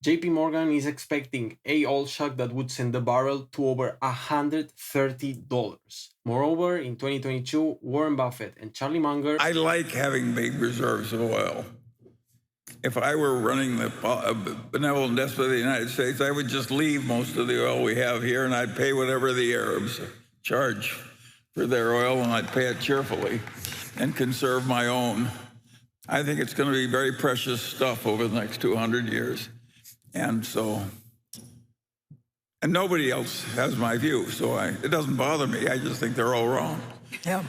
JP Morgan is expecting a oil shock that would send the barrel to over $130. Moreover, in 2022, Warren Buffett and Charlie Munger. I like having big reserves of oil. If I were running the benevolent despot of the United States, I would just leave most of the oil we have here and I'd pay whatever the Arabs charge for their oil and I'd pay it cheerfully and conserve my own. I think it's going to be very precious stuff over the next 200 years. And nobody else has my view, so it doesn't bother me. I just think they're all wrong. Yeah.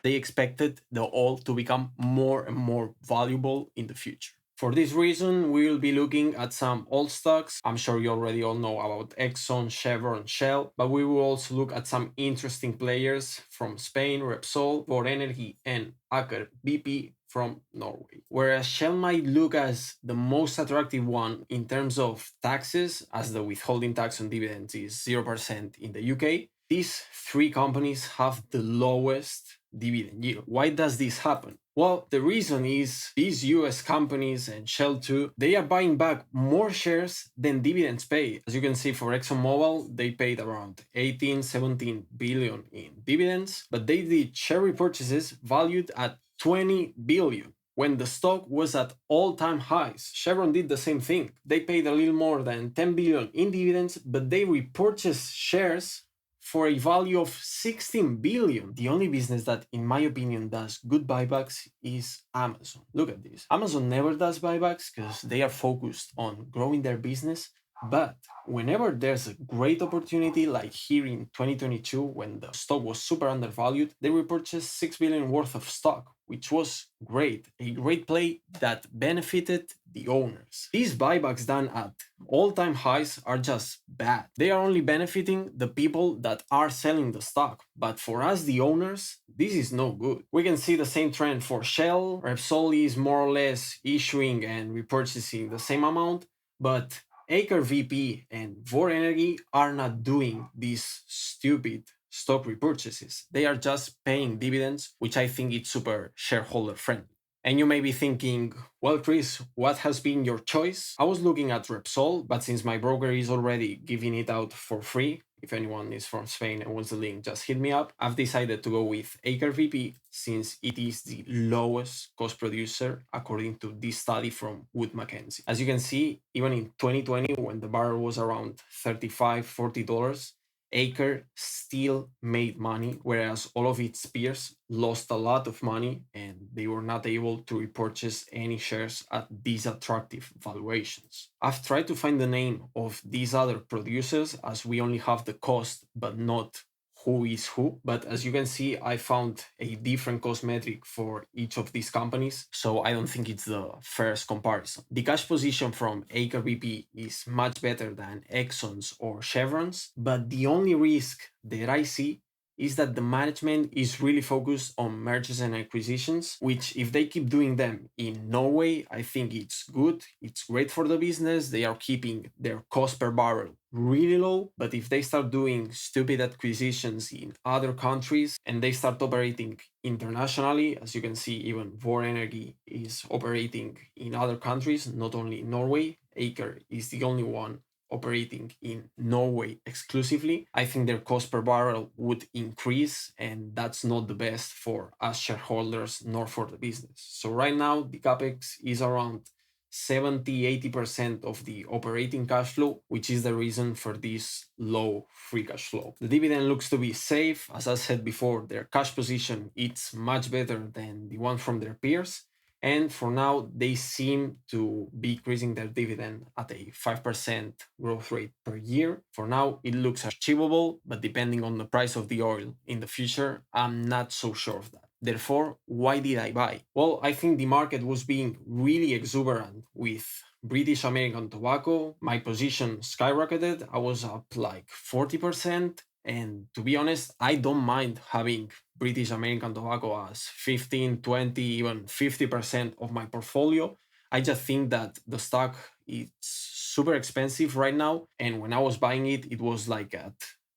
They expected the oil to become more and more valuable in the future. For this reason, we will be looking at some oil stocks. I'm sure you already all know about Exxon, Chevron, Shell, but we will also look at some interesting players from Spain, Repsol, Vår Energi, and Aker BP from Norway. Whereas Shell might look as the most attractive one in terms of taxes, as the withholding tax on dividends is 0% in the UK, these three companies have the lowest dividend yield. Why does this happen? Well, the reason is these US companies and Shell too, they are buying back more shares than dividends pay. As you can see for ExxonMobil, they paid around 17 billion in dividends, but they did share repurchases valued at 20 billion when the stock was at all-time highs. Chevron did the same thing. They paid a little more than 10 billion in dividends, but they repurchased shares for a value of 16 billion. The only business that, in my opinion, does good buybacks is Amazon. Look at this. Amazon never does buybacks because they are focused on growing their business. But whenever there's a great opportunity, like here in 2022, when the stock was super undervalued, they repurchased 6 billion worth of stock, which was great. A great play that benefited the owners. These buybacks done at all-time highs are just bad. They are only benefiting the people that are selling the stock. But for us, the owners, this is no good. We can see the same trend for Shell. Repsol is more or less issuing and repurchasing the same amount, but AKRBP and Vår Energi are not doing these stupid stock repurchases. They are just paying dividends, which I think is super shareholder friendly. And you may be thinking, well, Chris, what has been your choice? I was looking at Repsol, but since my broker is already giving it out for free, if anyone is from Spain and wants the link, just hit me up. I've decided to go with AKRBP since it is the lowest cost producer according to this study from Wood Mackenzie. As you can see, even in 2020, when the barrel was around $35, $40, Aker still made money, whereas all of its peers lost a lot of money and they were not able to repurchase any shares at these attractive valuations. I've tried to find the name of these other producers as we only have the cost but not who is who. But as you can see, I found a different cost metric for each of these companies, so I don't think it's the first comparison. The cash position from AKRBP is much better than Exxon's or Chevron's, but the only risk that I see is that the management is really focused on mergers and acquisitions, which if they keep doing them in Norway, I think it's good. It's great for the business. They are keeping their cost per barrel really low. But if they start doing stupid acquisitions in other countries and they start operating internationally, as you can see, even Vår Energi is operating in other countries, not only in Norway. Aker is the only one operating in Norway exclusively. I think their cost per barrel would increase, and that's not the best for us shareholders nor for the business. So right now, the Capex is around 70-80% of the operating cash flow, which is the reason for this low free cash flow. The dividend looks to be safe. As I said before, their cash position is much better than the one from their peers. And for now, they seem to be increasing their dividend at a 5% growth rate per year. For now, it looks achievable, but depending on the price of the oil in the future, I'm not so sure of that. Therefore, why did I buy? Well, I think the market was being really exuberant with British American Tobacco. My position skyrocketed. I was up like 40%. And to be honest, I don't mind having British American Tobacco as 15, 20, even 50% of my portfolio. I just think that the stock is super expensive right now. And when I was buying it, it was like at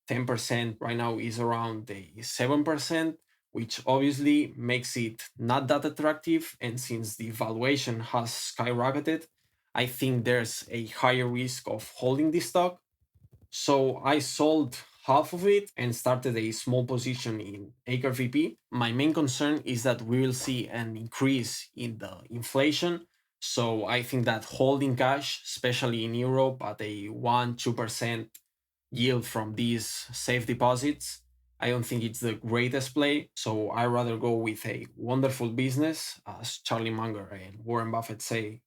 10%. Right now is around a 7%, which obviously makes it not that attractive. And since the valuation has skyrocketed, I think there's a higher risk of holding this stock. So I sold half of it and started a small position in AKRBP. My main concern is that we will see an increase in the inflation. So I think that holding cash, especially in Europe at a 1-2% yield from these safe deposits, I don't think it's the greatest play. So I rather go with a wonderful business, as Charlie Munger and Warren Buffett say.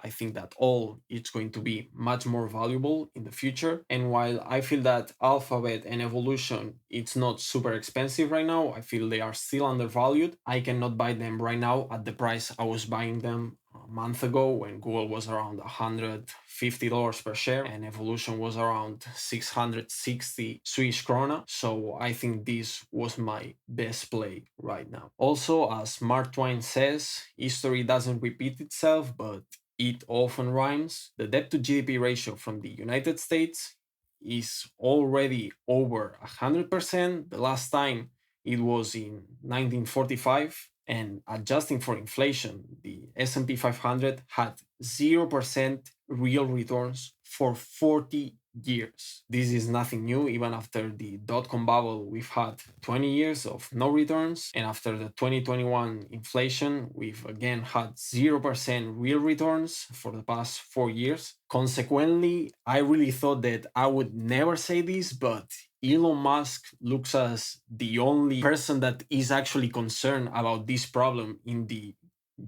I think that all it's going to be much more valuable in the future. And while I feel that Alphabet and Evolution it's not super expensive right now, I feel they are still undervalued. I cannot buy them right now at the price I was buying them a month ago when Google was around $150 per share and Evolution was around 660 Swedish krona. So I think this was my best play right now. Also, as Mark Twain says, history doesn't repeat itself, but it often rhymes. The debt to GDP ratio from the United States is already over 100%. The last time it was in 1945, and adjusting for inflation, the S&P 500 had 0% real returns for 40 years. This is nothing new. Even after the dot-com bubble, we've had 20 years of no returns, and after the 2021 inflation, we've again had 0% real returns for the past 4 years. Consequently, I really thought that I would never say this, but Elon Musk looks as the only person that is actually concerned about this problem in the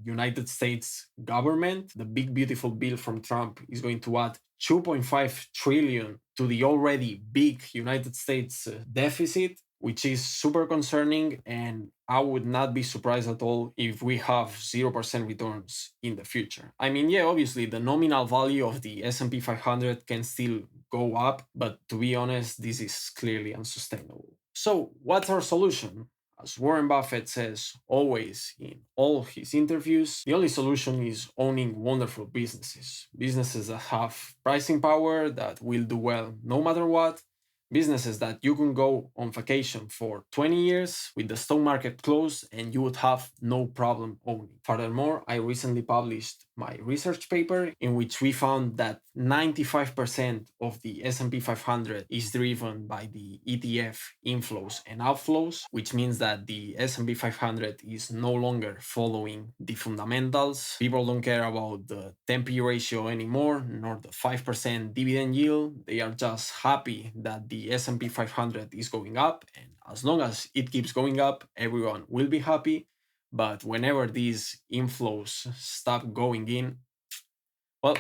United States government. The big beautiful bill from Trump is going to add 2.5 trillion to the already big United States deficit, which is super concerning, and I would not be surprised at all if we have 0% returns in the future. I mean, yeah, obviously the nominal value of the S&P 500 can still go up, but to be honest, this is clearly unsustainable. So what's our solution? As Warren Buffett says always in all his interviews, the only solution is owning wonderful businesses. Businesses that have pricing power, that will do well no matter what. Businesses that you can go on vacation for 20 years with the stock market closed and you would have no problem owning. Furthermore, I recently published my research paper in which we found that 95% of the S&P 500 is driven by the ETF inflows and outflows, which means that the S&P 500 is no longer following the fundamentals. People don't care about the 10p ratio anymore, nor the 5% dividend yield. They are just happy that the S&P 500 is going up, and as long as it keeps going up, everyone will be happy. But whenever these inflows stop going in, well,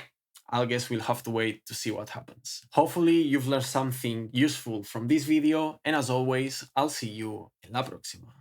I guess we'll have to wait to see what happens. Hopefully you've learned something useful from this video, and as always, I'll see you in la próxima.